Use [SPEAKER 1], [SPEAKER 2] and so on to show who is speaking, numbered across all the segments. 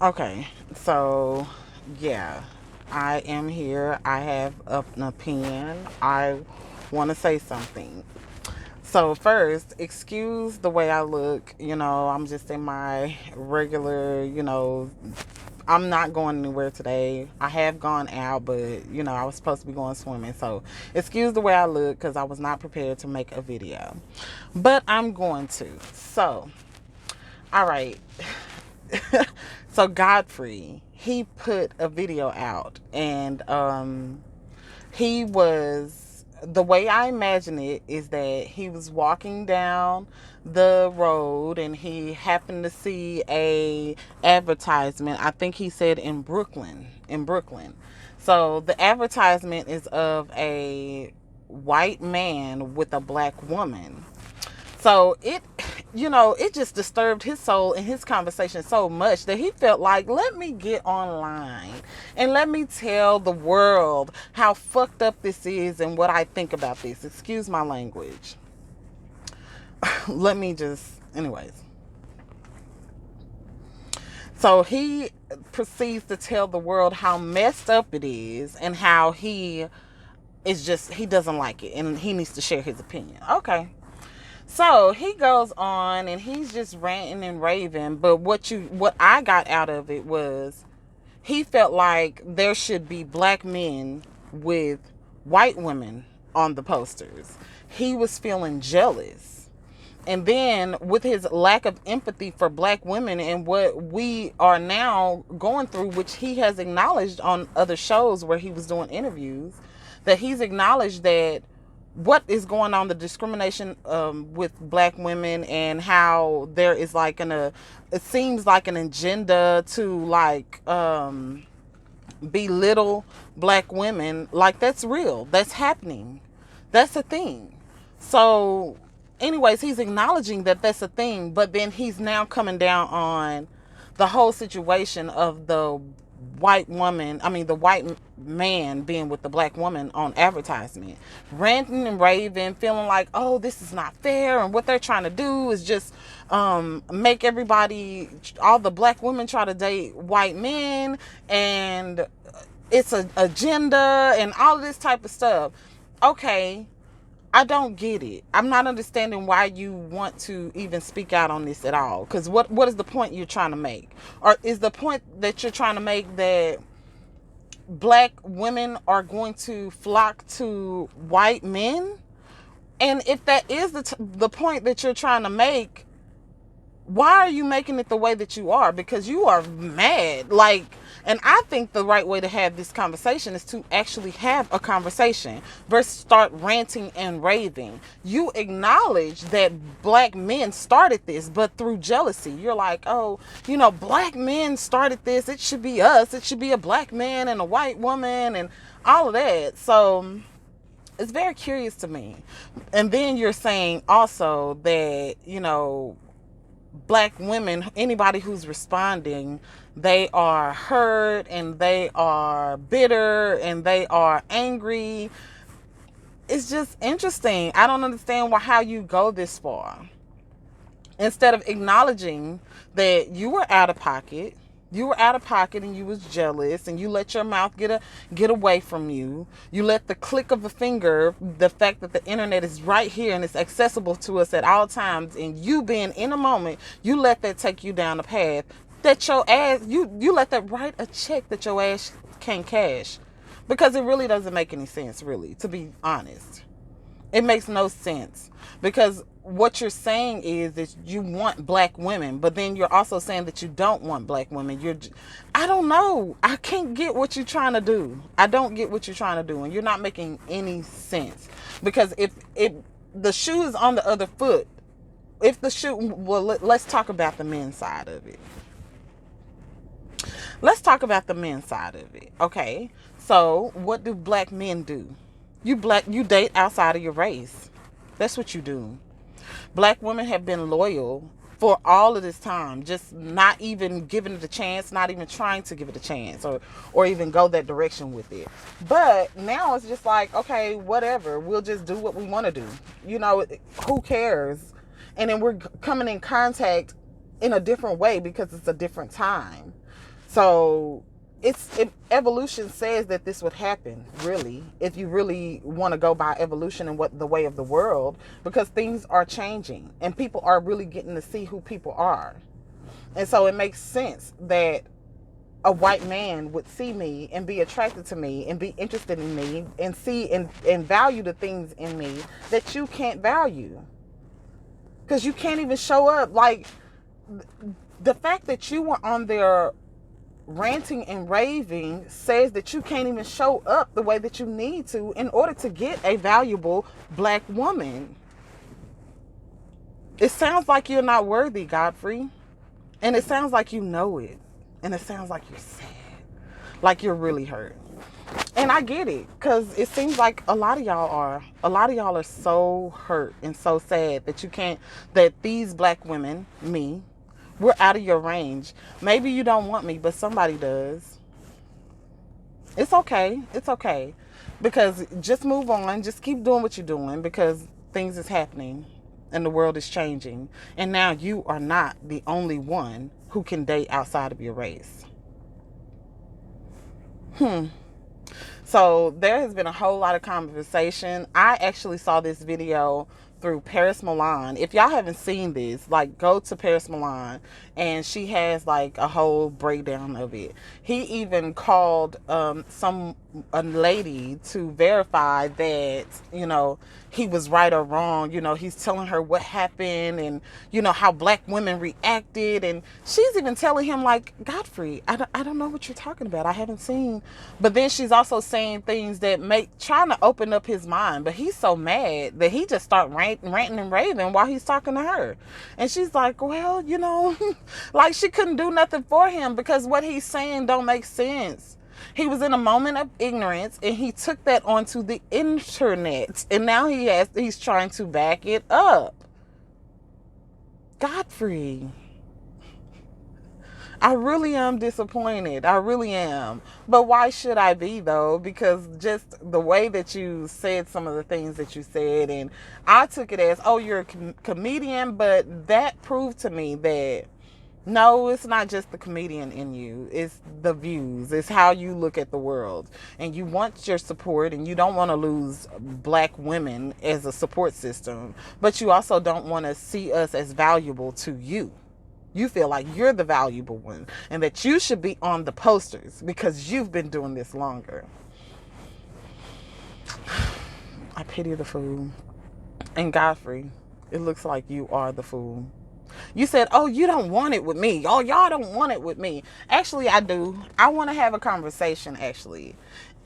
[SPEAKER 1] Okay, so yeah, I am here. I have an opinion. I want to say something. So first, excuse the way I look. I'm just in my regular, I'm not going anywhere today. I have gone out, but I was supposed to be going swimming. So excuse the way I look because I was not prepared to make a video. But I'm going to. So, all right. So Godfrey, he put a video out, and he was, the way I imagine it is that he was walking down the road and he happened to see a advertisement. I think he said in Brooklyn. So the advertisement is of a white man with a black woman. So it just disturbed his soul in his conversation so much that he felt like, let me get online and let me tell the world how fucked up this is and what I think about this. Excuse my language. Let me just, anyways. So he proceeds to tell the world how messed up it is and how he doesn't like it and he needs to share his opinion. Okay. So he goes on and he's just ranting and raving. But what I got out of it was he felt like there should be black men with white women on the posters. He was feeling jealous. And then with his lack of empathy for black women and what we are now going through, which he has acknowledged on other shows where he was doing interviews, that he's acknowledged that what is going on, the discrimination with black women, and how there is like it seems like an agenda to like belittle black women. Like, that's real, that's happening, that's a thing. So anyways, he's acknowledging that that's a thing, but then he's now coming down on the whole situation of the white man being with the black woman on Advertisement, ranting and raving, feeling like, oh, this is not fair, and what they're trying to do is just make everybody, all the black women, try to date white men, and it's an agenda and all of this type of stuff. Okay, I don't get it. I'm not understanding why you want to even speak out on this at all. Because what is the point you're trying to make? Or is the point that you're trying to make that black women are going to flock to white men? And if that is the point that you're trying to make, why are you making it the way that you are? Because you are mad. Like, and I think the right way to have this conversation is to actually have a conversation versus start ranting and raving. You acknowledge that black men started this, but through jealousy. You're like, oh, black men started this. It should be us. It should be a black man and a white woman and all of that. So it's very curious to me. And then you're saying also that, black women, anybody who's responding, they are hurt and they are bitter and they are angry. It's just interesting. I don't understand how you go this far. Instead of acknowledging that you were out of pocket. You were out of pocket and you was jealous and you let your mouth get away from you. You let the click of a finger, the fact that the internet is right here and it's accessible to us at all times, and you being in a moment, you let that take you down a path that your ass, you let that write a check that your ass can't cash. Because it really doesn't make any sense, really, to be honest. It makes no sense, because what you're saying is that you want black women, but then you're also saying that you don't want black women. I don't know. I can't get what you're trying to do. I don't get what you're trying to do, and you're not making any sense. Because if the shoe is on the other foot, let's talk about the men's side of it. Let's talk about the men's side of it. Okay. So what do black men do? You date outside of your race. That's what you do. Black women have been loyal for all of this time, just not even giving it a chance, not even trying to give it a chance, or even go that direction with it. But now it's just like, okay, whatever. We'll just do what we want to do. Who cares? And then we're coming in contact in a different way because it's a different time. So evolution says that this would happen, really, if you really want to go by evolution and what the way of the world, because things are changing and people are really getting to see who people are. And so it makes sense that a white man would see me and be attracted to me and be interested in me and see and value the things in me that you can't value. Because you can't even show up. Like, the fact that you were on there ranting and raving says that you can't even show up the way that you need to in order to get a valuable black woman. It sounds like you're not worthy, Godfrey. And it sounds like you know it. And it sounds like you're sad. Like you're really hurt. And I get it, because it seems like a lot of y'all are. A lot of y'all are so hurt and so sad that you can't, that these black women, me, we're out of your range. Maybe you don't want me, but somebody does. It's okay. It's okay. Because just move on. Just keep doing what you're doing, because things is happening and the world is changing. And now you are not the only one who can date outside of your race. So there has been a whole lot of conversation. I actually saw this video through Paris Milan. If y'all haven't seen this, like, go to Paris Milan, and she has like a whole breakdown of it. He even called a lady to verify that, you know, he was right or wrong. You know, he's telling her what happened and, you know, how black women reacted. And she's even telling him, like, Godfrey, I don't know what you're talking about. I haven't seen. But then she's also saying things that trying to open up his mind. But he's so mad that he just start ranting and raving while he's talking to her. And she's like, well, you know, like she couldn't do nothing for him because what he's saying don't make sense. He was in a moment of ignorance and he took that onto the internet. And now he's trying to back it up. Godfrey, I really am disappointed. I really am. But why should I be, though? Because just the way that you said some of the things that you said, and I took it as, oh, you're a comedian, but that proved to me that no, it's not just the comedian in you. It's the views. It's how you look at the world. And you want your support, and you don't want to lose black women as a support system, but you also don't want to see us as valuable to you. You feel like you're the valuable one and that you should be on the posters because you've been doing this longer. I pity the fool. And Godfrey, it looks like you are the fool. You said, oh, you don't want it with me. Oh, y'all don't want it with me. Actually, I do. I want to have a conversation, actually.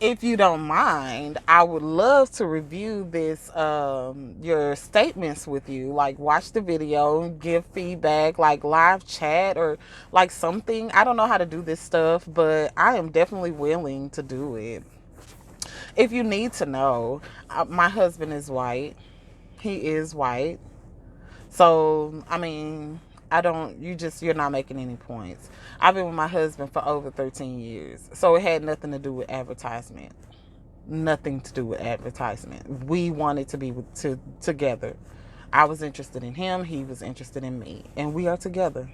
[SPEAKER 1] If you don't mind, I would love to review this, your statements with you. Like, watch the video, give feedback, like live chat or like something. I don't know how to do this stuff, but I am definitely willing to do it. If you need to know, my husband is white. He is white. So, I mean, you're not making any points. I've been with my husband for over 13 years. So it had nothing to do with advertisement. Nothing to do with advertisement. We wanted to be together. I was interested in him. He was interested in me. And we are together.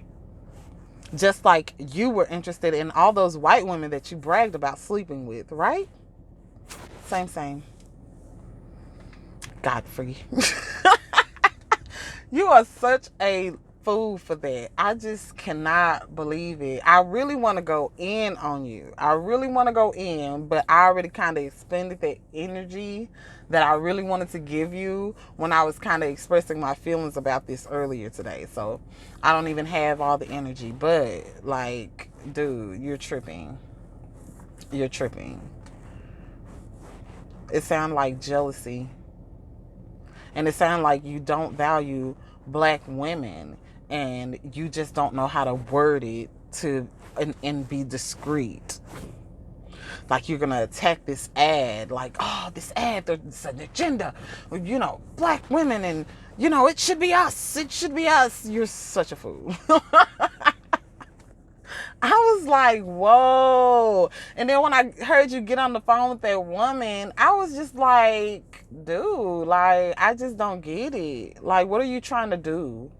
[SPEAKER 1] Just like you were interested in all those white women that you bragged about sleeping with, right? Same. Godfrey. You are such a fool for that. I just cannot believe it. I really want to go in on you. I really want to go in, but I already kind of expended that energy that I really wanted to give you when I was kind of expressing my feelings about this earlier today. So I don't even have all the energy. But, like, dude, you're tripping. You're tripping. It sounds like jealousy. And it sounds like you don't value black women and you just don't know how to word it and be discreet. Like you're going to attack this ad. Like, oh, this ad, there's an agenda. You know, black women and, you know, it should be us. It should be us. You're such a fool. I was like, whoa. And then when I heard you get on the phone with that woman, I was just like, dude, like, I just don't get it. Like, what are you trying to do?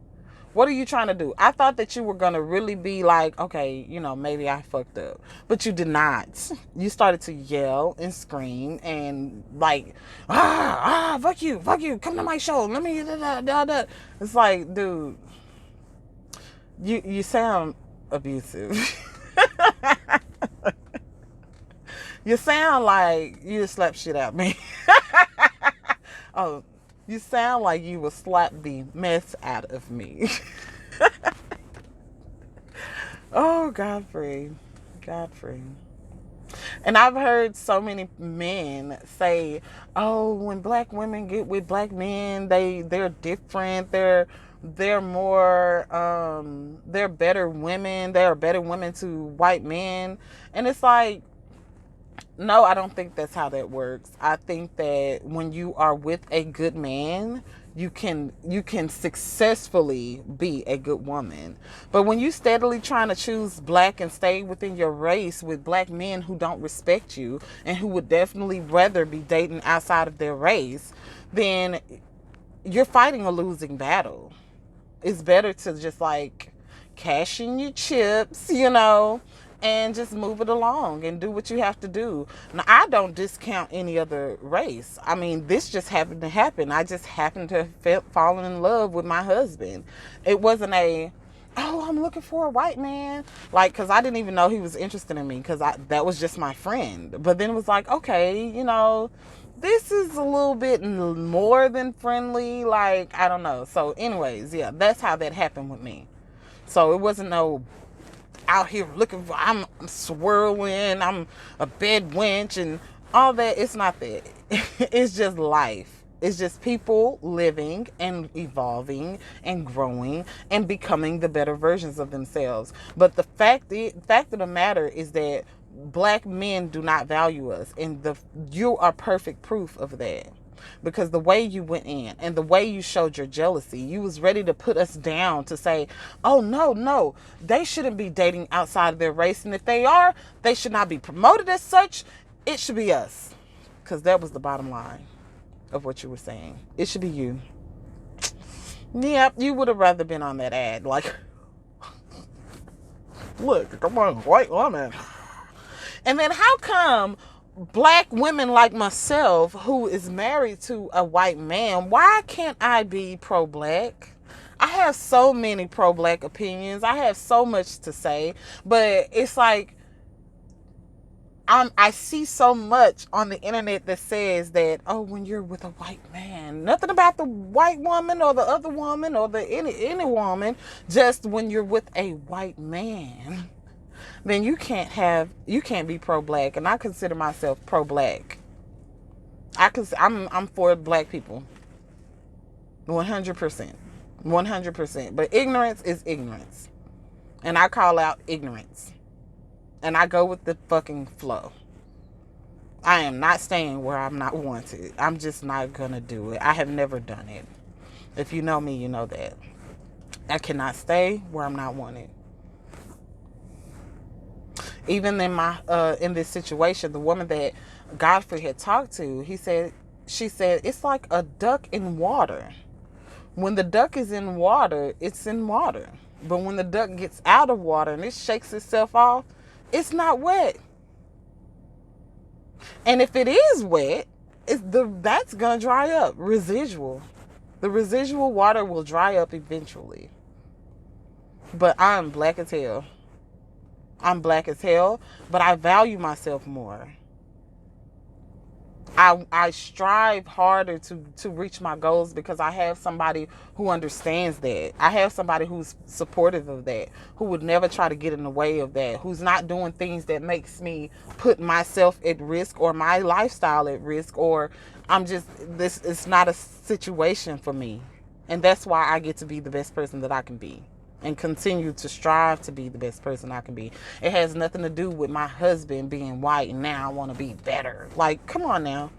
[SPEAKER 1] What are you trying to do? I thought that you were going to really be like, okay, maybe I fucked up. But you did not. You started to yell and scream and like, fuck you, come to my show. Let me, da. It's like, dude, you sound abusive. You sound like you just slapped shit out of me. Oh, you sound like you will slap the mess out of me. Oh, Godfrey. And I've heard so many men say, oh, when black women get with black men, they're different. They're more, they're better women. They are better women to white men. And it's like, no, I don't think that's how that works. I think that when you are with a good man, you can successfully be a good woman. But when you steadily trying to choose black and stay within your race with black men who don't respect you and who would definitely rather be dating outside of their race, then you're fighting a losing battle. It's better to just like cash in your chips, and just move it along and do what you have to do. Now, I don't discount any other race. I mean, this just happened to happen. I just happened to have fallen in love with my husband. It wasn't I'm looking for a white man. Like, because I didn't even know he was interested in me because that was just my friend. But then it was like, okay, this is a little bit more than friendly. Like, I don't know. So anyways, yeah, that's how that happened with me. So it wasn't no out here looking for, I'm swirling, I'm a bed wench and all that. It's not that. It's just life. It's just people living and evolving and growing and becoming the better versions of themselves. But the fact of the matter is that black men do not value us, and you are perfect proof of that. Because the way you went in and the way you showed your jealousy, you was ready to put us down to say, oh, no, they shouldn't be dating outside of their race. And if they are, they should not be promoted as such. It should be us. Because that was the bottom line of what you were saying. It should be you. Yep, you would have rather been on that ad. Like, look, come on, white woman. And then how come black women like myself, who is married to a white man, why can't I be pro-black? I have so many pro-black opinions. I have so much to say, but it's like I see so much on the internet that says that, oh, when you're with a white man, nothing about the white woman or the other woman or any woman, just when you're with a white man, then you can't be pro-black. And I consider myself pro-black. I'm for black people. 100%. 100%. But ignorance is ignorance. And I call out ignorance. And I go with the fucking flow. I am not staying where I'm not wanted. I'm just not gonna do it. I have never done it. If you know me, you know that. I cannot stay where I'm not wanted. Even in this situation, the woman that Godfrey had talked to, she said, it's like a duck in water. When the duck is in water, it's in water. But when the duck gets out of water and it shakes itself off, it's not wet. And if it is wet, that's going to dry up. Residual. The residual water will dry up eventually. But I'm black as hell. I'm black as hell, but I value myself more. I strive harder to reach my goals because I have somebody who understands that. I have somebody who's supportive of that, who would never try to get in the way of that, who's not doing things that makes me put myself at risk or my lifestyle at risk, or it's not a situation for me. And that's why I get to be the best person that I can be. And continue to strive to be the best person I can be. It has nothing to do with my husband being white and now I want to be better. Like, come on now.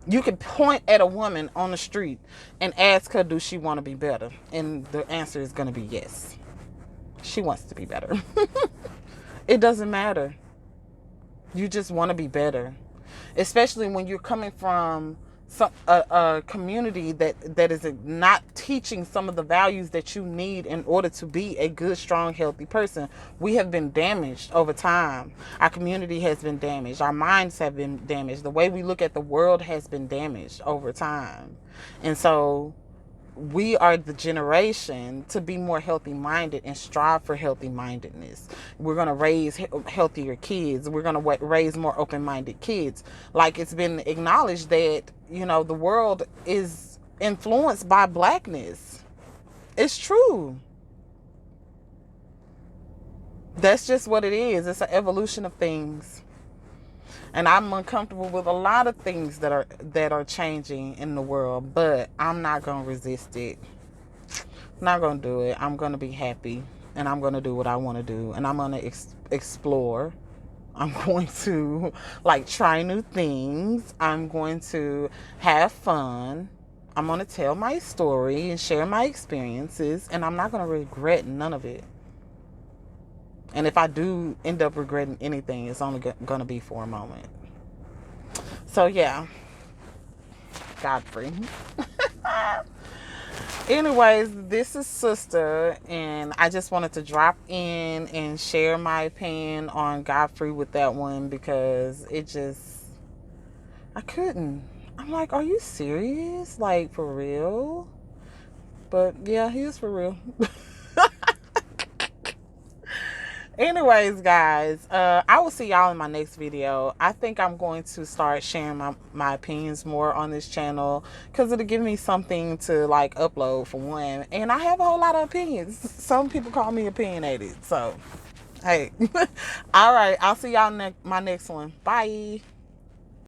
[SPEAKER 1] You can point at a woman on the street and ask her, do she want to be better? And the answer is going to be yes. She wants to be better. It doesn't matter. You just want to be better. Especially when you're coming from a community that is not teaching some of the values that you need in order to be a good, strong, healthy person. We have been damaged over time. Our community has been damaged. Our minds have been damaged. The way we look at the world has been damaged over time. And so we are the generation to be more healthy minded and strive for healthy mindedness. We're going to raise healthier kids. We're going to raise more open minded kids. Like, it's been acknowledged that, the world is influenced by blackness. It's true. That's just what it is. It's an evolution of things. And I'm uncomfortable with a lot of things that are changing in the world, but I'm not going to resist it. I'm not going to do it. I'm going to be happy, and I'm going to do what I want to do, and I'm going to explore. I'm going to try new things. I'm going to have fun. I'm going to tell my story and share my experiences, and I'm not going to regret none of it. And if I do end up regretting anything, it's only going to be for a moment. So, yeah. Godfrey. Anyways, this is Sister, and I just wanted to drop in and share my opinion on Godfrey with that one, because I couldn't. I'm like, are you serious? Like, for real? But, yeah, he is for real. Anyways, guys, I will see y'all in my next video. I think I'm going to start sharing my opinions more on this channel, because it'll give me something to upload, for one. And I have a whole lot of opinions. Some people call me opinionated. So, hey. All right. I'll see y'all in my next one. Bye.